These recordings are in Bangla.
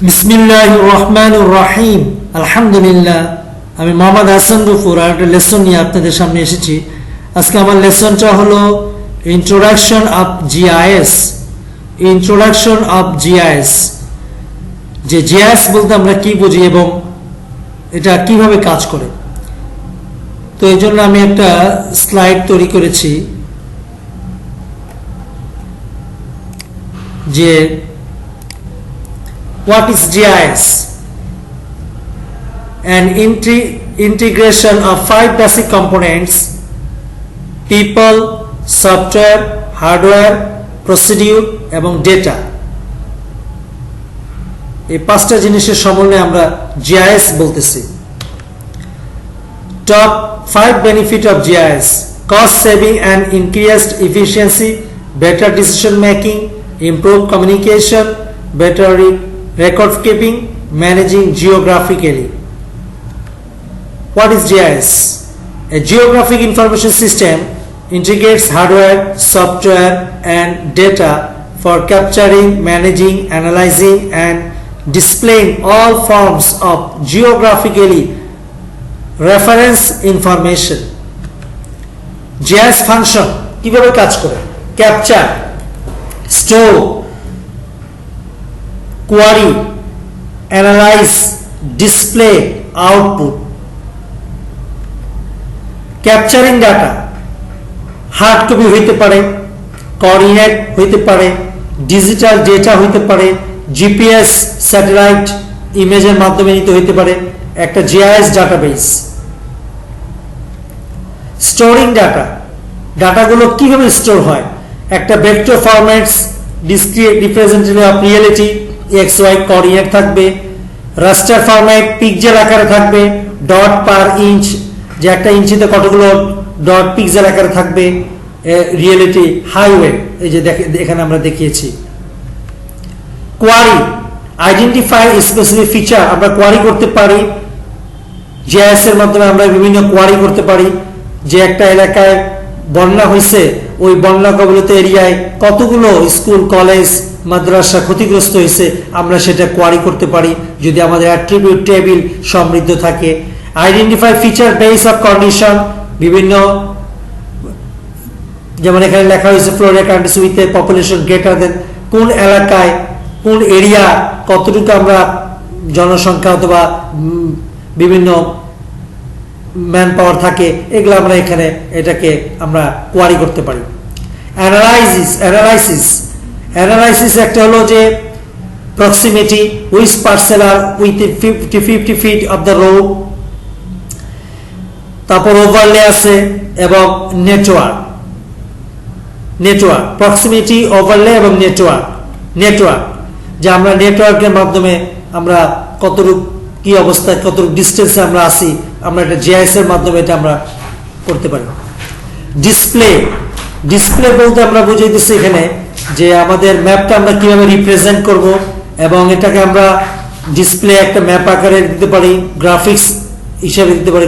বিসমিল্লাহির রহমানির রহিম। আলহামদুলিল্লাহ। আমি মোহাম্মদ হাসান গফুর আর একটা লেসন নিয়ে আপনাদের সামনে এসেছি। আজকে আমার লেসনটা হলো introduction of GIS. Introduction of GIS, যে জিআইএস বলতে আমরা কি বুঝি এবং এটা কিভাবে কাজ করে। তো এই জন্য আমি একটা স্লাইড তৈরি করেছি যে what is GIS? An integration of 5 basic components: people, software, hardware, procedure এবং data। এই পাঁচটা জিনিসের সমন্বয়ে আমরা GIS বলতেছি। Top 5 benefit of GIS: cost saving and increased efficiency, better decision making, improved communication, better record keeping, managing geographically. What is GIS? A geographic information system integrates hardware, software and data for capturing, managing, analyzing and displaying all forms of geographically reference information. GIS function কিভাবে কাজ করে? Capture, store, query, analyze, display, output. Capturing data hard copy হইতে পারে, কোঅর্ডিনেট হইতে পারে, ডিজিটাল ডেটা হইতে পারে, জিপিএস স্যাটেলাইট ইমেজের মাধ্যমে নিতে হইতে পারে, একটা জিআইএস ডাটাবেস। স্টোরিং ডাটা, ডাটাগুলো কিভাবে স্টোর হয়? একটা vector formats, discrete representative of reality, X Y coordinate থাকবে, রাস্টার ফরম্যাট পিক্সেল আকারে থাকবে, ডট পার ইঞ্চ, যে একটা ইঞ্চিতে কতগুলো ডট পিক্সেল আকারে থাকবে, রিয়েলিটি হাইওয়ে, এই যে এখানে আমরা দেখিয়েছি। কোয়ারি, আইডেন্টিফাই স্পেসিফিক ফিচার, আমরা কোয়ারি করতে পারি। জিআইএস এর মাধ্যমে আমরা বিভিন্ন কোয়ারি করতে পারি, যে একটা এলাকায় বন্যা হয়েছে, ওই বন্যা কবলিত এরিয়ায় কতগুলো স্কুল, কলেজ, মাদ্রাসা ক্ষতিগ্রস্ত হয়েছে, আমরা সেটা কোয়ারি করতে পারি যদি আমাদের অ্যাট্রিবিউট টেবিল সমৃদ্ধ থাকে। Identify feature base of condition, বিভিন্ন, যেমন এখানে লেখা হয়েছে Florida countries with a population greater than, কোন এলাকায় কোন এরিয়া কতটুকু আমরা জনসংখ্যা অথবা বিভিন্ন ম্যান পাওয়ার থাকে, এগুলো আমরা এখানে এটাকে আমরা কোয়ারি করতে পারি। অ্যানালাইসিস একটা হলো যে proximity, which parcel are with 50 feet of the road. তারপর ওভারলে আছে এবং নেটওয়ার্ক, প্রক্সিমিটি, ওভারলে এবং নেটওয়ার্ক, যে আমরা নেটওয়ার্কের মাধ্যমে আমরা কতটুকু কি অবস্থায় কতটুকু ডিস্টেন্সে আমরা আসি, আমরা এটা জিআইএস এর মাধ্যমে এটা আমরা করতে পারি। ডিসপ্লে বলতে আমরা বুঝাইতেছি এখানে যে আমাদের ম্যাপটা আমরা কিভাবে রিপ্রেজেন্ট করব, এবং এটাকে আমরা ডিসপ্লে একটা ম্যাপ আকারে দিতে পারি, গ্রাফিক্স হিসাবে দিতে পারি,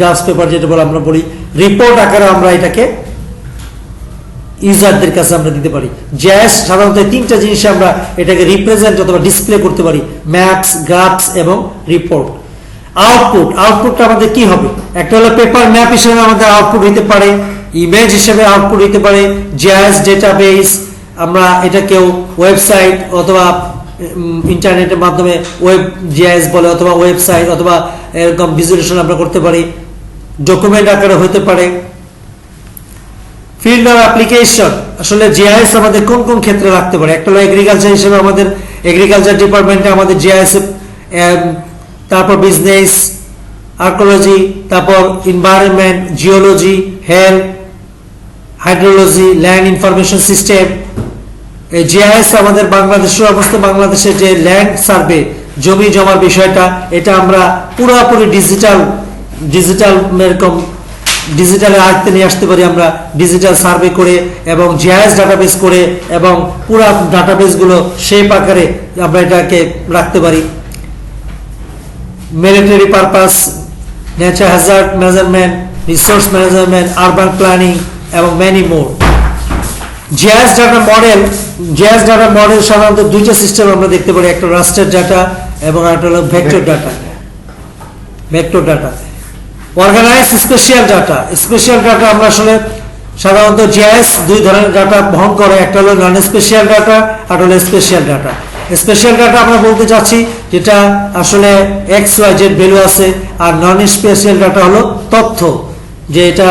গ্রাফস পেপার যেটা বলে আমরা বলি, রিপোর্ট আকারে আমরা এটাকে ইউজারদের কাছে আমরা দিতে পারি। জিআইএস সাধারণত তিনটা জিনিসে আমরা এটাকে রিপ্রেজেন্ট অথবা ডিসপ্লে করতে পারি: ম্যাপস, গ্রাফস এবং রিপোর্ট। আউটপুটটা আমাদের কি হবে? একটা হলো পেপার ম্যাপ হিসেবে আমাদের আউটপুট হইতে পারে, ইমেজ হিসেবে আউটপুট হইতে পারে, জিআইএস ডেটাবেস, আমরা এটাকেও ওয়েবসাইট অথবা ইন্টারনেটের মাধ্যমে ওয়েব জিআইএস বলে, অথবা ওয়েবসাইট অথবা এরকম ভিজুয়ালাইজেশন আমরা করতে পারি, ডকুমেন্ট আকারে হতে পারে। ফিল্ড অফ অ্যাপ্লিকেশন, আসলে জিআইএস আমাদের কোন কোন ক্ষেত্রে লাগতে পারে? একটা হলো এগ্রিকালচার হিসেবে, আমাদের এগ্রিকালচার ডিপার্টমেন্টে আমাদের জিআইএস, তারপর বিজনেস, আর্কোলজি, তারপর environment, geology, health, hydrology, land information system. এই জিআইএস আমাদের বাংলাদেশের অবস্থা, বাংলাদেশের যে ল্যান্ড সার্ভে, জমি জমার বিষয়টা, এটা আমরা পুরোপুরি ডিজিটাল এরকম ডিজিটালের আয়ত্তে নিয়ে আসতে পারি। আমরা ডিজিটাল সার্ভে করে এবং জিআইএস ডাটাবেস করে এবং পুরো ডাটাবেসগুলো শেপ আকারে আমরা এটাকে রাখতে পারি। Military purpose, nature hazard measurement, resource management, urban planning এবং many more. GIS data model সাধারণত দুইটা সিস্টেম আমরা দেখতে পারি, একটা রাস্টার ডাটা এবং একটা হলো vector data. Organise spatial data আমরা আসলে সাধারণত জিআইএস দুই ধরনের ডাটা বহন করে, একটা হলো নন স্পেশাল ডাটা আর হলো স্পেশাল ডাটা। স্পেশাল ডাটা আমরা বলতে চাচ্ছি যেটা আসলে XYZ ভ্যালু আছে, আর নন স্পেশাল ডাটা হলো তথ্য, যে এটা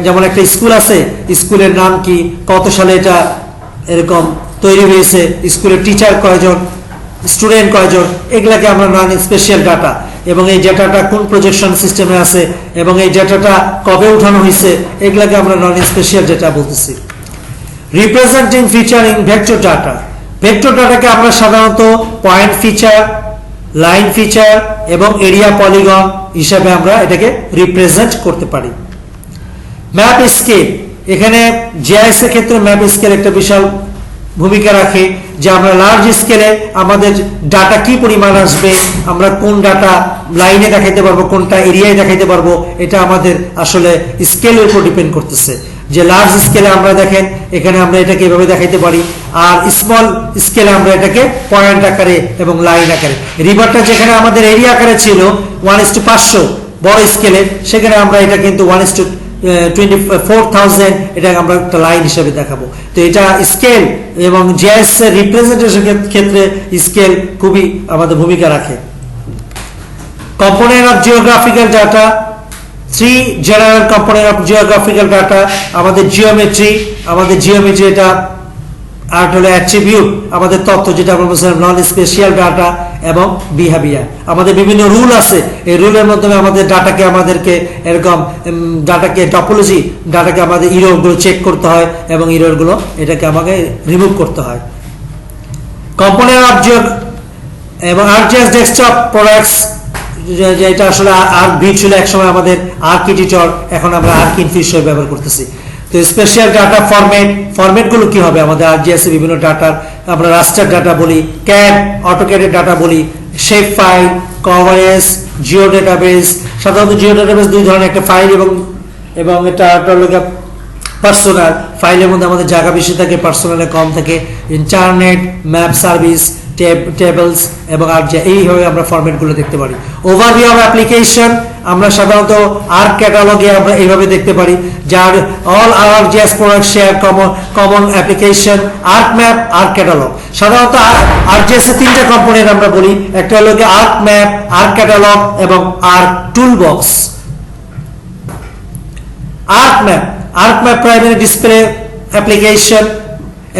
যেমন একটা স্কুল আছে, স্কুলের নাম কি, কত সালে এটা এরকম তৈরি হয়েছে, স্কুলের টিচার কয়জন, স্টুডেন্ট কয়জন, এগুলাকে আমরা নন স্পেশাল ডাটা। এবং এই ডেটাটা কোন প্রজেকশন সিস্টেমে আছে এবং এই ডেটাটা কবে উঠানো হয়েছে, এগুলাকে আমরা নন স্পেশাল ডেটা বলতেছি। রিপ্রেজেন্টিং ফিচার ইন ভেক্টর ডাটাকে আমরা সাধারণত পয়েন্ট ফিচার, লাইন ফিচার এবং এরিয়া পলিগন হিসাবে আমরা এটাকে রিপ্রেজেন্ট করতে পারি। ম্যাপ স্কেল, এখানে জিআইএস এর ক্ষেত্রে ম্যাপ স্কেল একটা বিশাল ভূমিকা রাখে, যে আমরা লার্জ স্কেলে আমাদের ডাটা কি পরিমাণ আসবে, আমরা কোন ডাটা লাইনে দেখাইতে পারবো, কোনটা এরিয়ায় দেখাইতে পারবো, এটা আমাদের আসলে স্কেলের উপর ডিপেন্ড করতেছে। যে লার্জ স্কেলে আমরা দেখেন এখানে আমরা এটাকে এভাবে দেখাইতে পারি, আর স্মল স্কেলে আমরা এটাকে পয়েন্ট আকারে এবং লাইন আকারে। রিভারটা যেখানে আমাদের এরিয়া আকারে ছিল 1:500 বড় স্কেলে, সেখানে আমরা এটা কিন্তু 1:24,000 এটা আমরা একটা লাইন হিসেবে দেখাবো। তো এটা স্কেল এবং জিআইএস এর রিপ্রেজেন্টেশনের ক্ষেত্রে স্কেল খুবই আমাদের ভূমিকা রাখে। Component of geographical data, 3 general component of geographical data. আমাদের জিওমেট্রি এটা, আর হলো অ্যাট্রিবিউট আমাদের তথ্য, যেটা আমরা বলছিলাম নন স্পেশাল ডাটা, এবং বিহেভিয়ার। আমাদের বিভিন্ন রুল আছে, এই রুলের মাধ্যমে আমাদের ডাটাকে এরকম ডাটাকে টপোলজি, ডাটাকে আমাদের ইররগুলো চেক করতে হয় এবং ইররগুলো এটাকে আমাকে রিমুভ করতে হয়। কম্পোনেন্ট অফ এবং আরজিএস ডেস্কটপ প্রোডাক্টস, যেটা আসলে আর্ক-ভি ছিল একসময় আমাদের আর্কিটেকচার, এখন আমরা আর্ক-ইনফি হিসেবে ব্যবহার করতেছি। তো স্পেশাল ডাটা ফরম্যাটগুলো কি হবে আমাদের আরজিএস এর বিভিন্ন ডাটার, আমরা রাস্টার ডাটা বলি, ক্যাড অটোক্যাডের ডাটা বলি, shape file, coverage, Jio database. সাধারণত জিও ডেটাবেস দুই ধরনের, একটা ফাইল এবং এটা পার্সোনাল। ফাইলের মধ্যে আমাদের জায়গা বেশি থাকে, পার্সোনালে কম থাকে। ইন্টারনেট, ম্যাপ সার্ভিস, টেবলস এবং আরজিএস, এইভাবে আমরা ফরম্যাটগুলো দেখতে পারি। ওভারভিউ অফ অ্যাপ্লিকেশন, আমরা সাধারণত আর্ক ক্যাটালগে আমরা এইভাবে দেখতে পারি, যার all ArcGIS product share common application, ArcMap, ArcCatalog. সাধারণত আরজিএস এর 3টা কম্পোনেন্ট আমরা বলি, একটা হলো আর্ক ম্যাপ, আর্ক ক্যাটালগ এবং ArcToolbox. ArcMap primary display application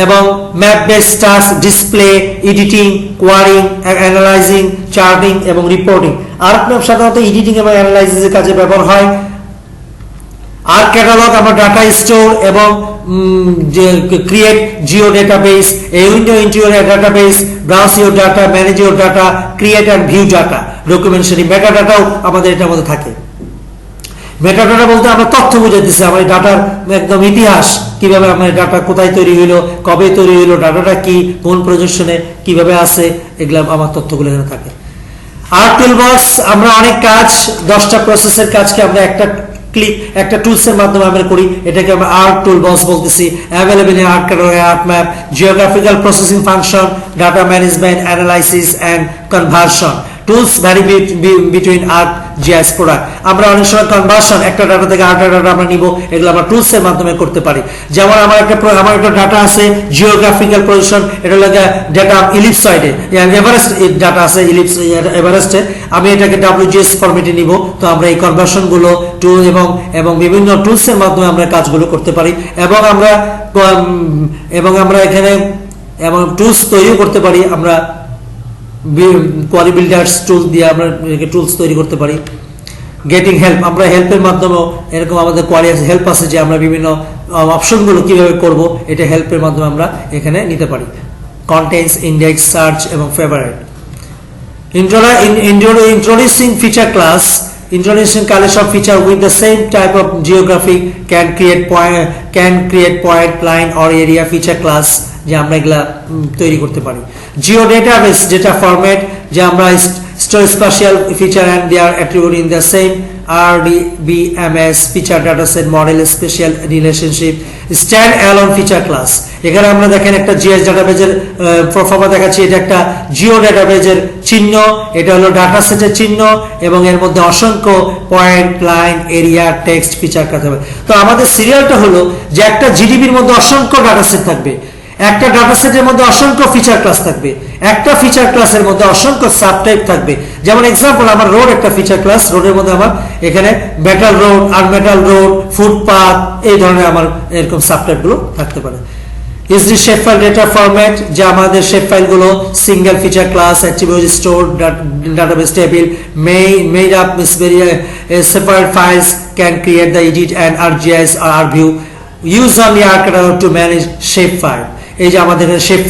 এবং map based task, display, editing, querying, analyzing, charting এবং রিপোর্টিং। আর্ক ম্যাপ সাধারণত এডিটিং এবং অ্যানালাইসিসের কাজে ব্যবহার হয়। আর্ক ক্যাটালগ আমরা ডাটা স্টোর এবং create geodatabase, window into your database, browse your data, manage your data, create and view data, documentary. মেটা ডাটাও আমাদের এটার মধ্যে থাকে। মেটা ডাটা বলতে আমরা তথ্য বুঝাইতেছি, আমার ডাটার একদম ইতিহাস, কিভাবে আমার ডাটা কোথায় তৈরি হইলো, কবে তৈরি হইলো, ডাটাটা কি, কোন প্রজেকশনে কিভাবে আছে, এগুলো আমার তথ্যগুলো এখানে থাকে। আর্ক টুলবক্স, আমরা অনেক কাজ, 10টা প্রসেসের কাজকে আমরা একটা টুলসের মাধ্যমে আমরা করি, এটাকে আমরা আর্ক টুলবক্স বলতেছি। Available in ArcCatalog, ArcMap, geographical processing function, data management, analysis and conversion. Tools vary between ArcGIS product. আমরা অনেক সময় কনভার্সন, একটা ডাটা থেকে আরেকটা ডাটা আমরা নিব, এগুলো আমরা টুলস এর মাধ্যমে করতে পারি। যেমন আমার একটা ডাটা আছে জিওগ্রাফিক্যাল পজিশন, এটা হলো ডাটা ইলিপসয়েডে, এভারেস্ট ডাটা আছে এভারেস্টে, আমি এটাকে WGS ফরম্যাটে নিব। তো আমরা এই কনভার্সন গুলো টুল এবং বিভিন্ন টুলস এর মাধ্যমে আমরা কাজগুলো করতে পারি, এবং আমরা এখানে এবং টুলস তৈরি করতে পারি। আমরা কোয়ারি বিল্ডার্স টুল দিয়ে আমরা টুলস তৈরি করতে পারি। গেটিং হেল্প, আমরা হেল্পের মাধ্যমেও এরকম আমাদের কোয়ারি হেল্প আছে, যে আমরা বিভিন্ন অপশনগুলো কিভাবে করব, এটা হেল্পের মাধ্যমে আমরা এখানে নিতে পারি। কন্টেন্টস, ইন্ডেক্স, সার্চ এবং favourite. Introducing feature class, introducing class of feature with the same type of geographic can create point, line or area feature class, যে আমরা এগুলা তৈরি করতে পারি। জিও ডেটাবেস, যেটা ফরম্যাট, যে আমরা store spatial feature and their attribute in the same RDBMS feature dataset model spatial relationship stand alone feature class। এখানে আমরা দেখেন একটা জিএস ডাটাবেজের প্রোফার্মা দেখাচ্ছি, এটা একটা জিও ডাটাবেজের চিহ্ন, এটা হলো ডাটা সেটের চিহ্ন এবং এর মধ্যে অসংখ্য point, line, area, text feature থাকবে। তো আমাদের সিরিয়ালটা হলো যে একটা জিডিবির মধ্যে অসংখ্য ডাটা সেট থাকবে, একটা ডাটা সেটের মধ্যে অসংখ্য ফিচার ক্লাস থাকবে, একটা ফিচার ক্লাসের মধ্যে অসংখ্য সাবটাইপ থাকবে। যেমন এক্সাম্পল আমার রোড একটা ফিচার ক্লাস, রোডের মধ্যে আমার এখানে মেটাল রোড, আনমেটাল রোড, ফুটপাথ, এই ধরনের আমার এরকম সাবটাইপ গুলো থাকতে পারে। Is the shape file data format, যে আমাদের শেপ ফাইল গুলো single feature class, attribute store, database table, made up separate files, can create the edit and ArcGIS or ArcView, use only ArcCatalog to manage shape file। এই যে আমাদের শেপ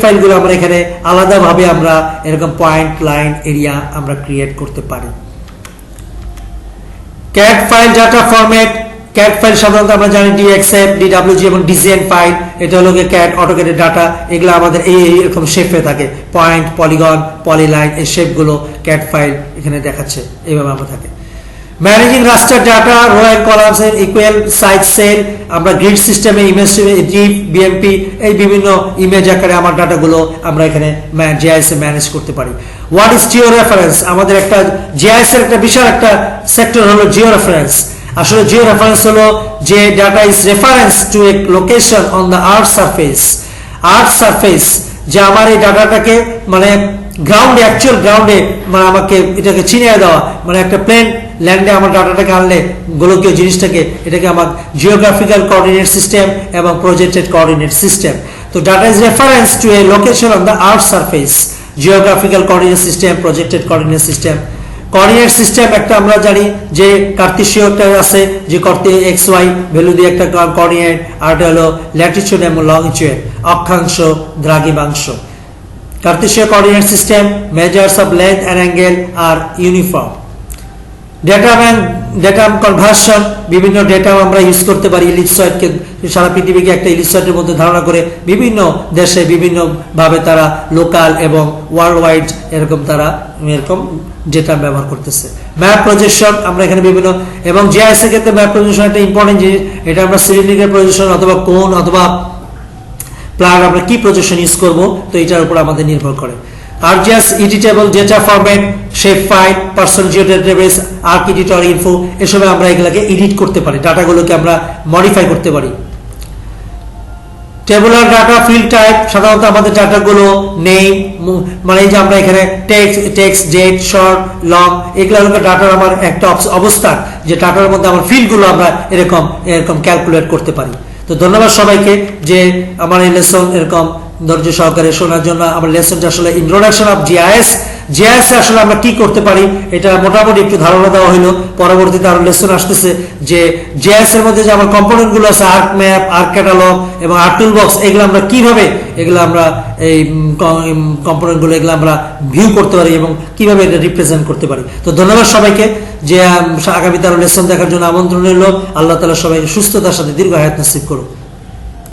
ফাইলগুলো আমরা এখানে আলাদাভাবে আমরা এরকম পয়েন্ট, লাইন, এরিয়া আমরা ক্রিয়েট করতে পারি। Cat file data format, cat file সাধারণত আমরা জানি DXF, DWG এবং DCN ফাইল, এটা হলো ক্যাট অটোকেটেড ডাটা, এগুলো আমাদের এরকম শেপে থাকে, পয়েন্ট, পলিগন, পলিলাইন, এই শেপগুলো ক্যাট ফাইল এখানে দেখাচ্ছে, এইভাবে আমরা থাকে। Managing raster data, row and columns এর ইকুয়াল সাইজ সেল, আমরা গ্রিড সিস্টেমে ইমেজ ডিপ, বিএমপি, এই বিভিন্ন ইমেজ আকারে আমার ডাটাগুলো আমরা এখানে জিআইএস এ ম্যানেজ করতে পারি। হোয়াট ইজ জিও রেফারেন্স, আমাদের একটা জিআইএস এর একটা বিশাল একটা সেক্টর হলো জিও রেফারেন্স। আসলে জিও রেফারেন্স হলো যে data is reference to A location on the earth surface, যে আমার এই ডাটাটাকে মানে গ্রাউন্ডে, অ্যাকচুয়াল গ্রাউন্ডে মানে আমাকে এটাকে চিনিয়ে দেওয়া, মানে একটা প্লেন ল্যান্ডে আমার ডাটাটাকে আনলে গোলকীয় জিনিসটাকে, এটাকে আমার জিওগ্রাফিক্যাল কোঅর্ডিনেট সিস্টেম এবং প্রজেক্টেড কোঅর্ডিনেট সিস্টেম। তো data is reference to A location on the earth surface, geographical coordinate system, projected coordinate system. Coordinate system একটা আমরা জানি যে কার্তেশীয় একটা আছে, যে এক্স ওয়াই ভ্যালু দিয়ে একটা কোঅর্ডিনেট, আর এটা হলো ল্যাটিটিউড এবং লংজিটিউড, অক্ষাংশ, দ্রাঘিমাংশ। কার্তেশীয় coordinate system measures of length and angle are uniform. Data conversion, বিভিন্ন ডেটা আমরা ইউজ করতে পারি ইলিপসয়েডকে, সারা পৃথিবীকে একটা ইলিপসয়েডের মধ্যে ধারণা করে বিভিন্ন দেশে বিভিন্ন ভাবে তারা লোকাল এবং ওয়ার্ল্ড ওয়াইড এরকম তারা এরকম ডেটা ব্যবহার করতেছে। ম্যাপ প্রজেকশন, আমরা এখানে বিভিন্ন, এবং জিআইএস এর ক্ষেত্রে ম্যাপ প্রজেকশন একটা ইম্পর্টেন্ট জিনিস, এটা আমরা সিলিন্ড্রিক্যাল প্রজেকশন অথবা কোন অথবা প্লাগ আমরা কি প্রজেকশন ইউজ করব, তো এটার উপর আমাদের নির্ভর করে। ArcGIS editable data format, shapefile, personal geodatabase, ArcEditor, info, এসবে আমরা এগুলাকে এডিট করতে পারি, ডাটাগুলোকে আমরা মডিফাই করতে পারি। টেবুলার ডাটা ফিল্ড টাইপ, সাধারণত আমাদের ডাটাগুলো নেম, মানে এই যে আমরা এখানে টেক্সট, ডেট, শর্ট, লং, এগুলো হলো ডাটার আমার একটা অবস্থান, যে ডাটার মধ্যে আমার ফিল্ডগুলো আমরা এরকম ক্যালকুলেট করতে পারি। তো ধন্যবাদ সবাইকে যে আমার এই লেসন এরকম ধৈর্য সহকারে শোনার জন্য। আমার লেসনটা আসলে ইন্ট্রোডাকশন অফ জিআইএস আসলে আমরা কি করতে পারি এটা মোটামুটি একটু ধারণা দেওয়া হলো। পরবর্তীতে আরো লেসন আসতেছে যে জিআইএস এর মধ্যে যে আমার কম্পোনেন্ট গুলো আছে, আর্ক ম্যাপ, আর্ক ক্যাটালগ এবং আর্ক টুল বক্স, এগুলো আমরা কিভাবে আমরা এই কম্পোনেন্ট গুলো এগুলো আমরা ভিউ করতে পারি এবং কিভাবে এটা রিপ্রেজেন্ট করতে পারি। তো ধন্যবাদ সবাইকে, যে আগামীতে আরো লেসন দেখার জন্য আমন্ত্রণ রইল। আল্লাহ তাআলা সবাইকে সুস্থতার সাথে দীর্ঘ হায়াত নসিব করুন।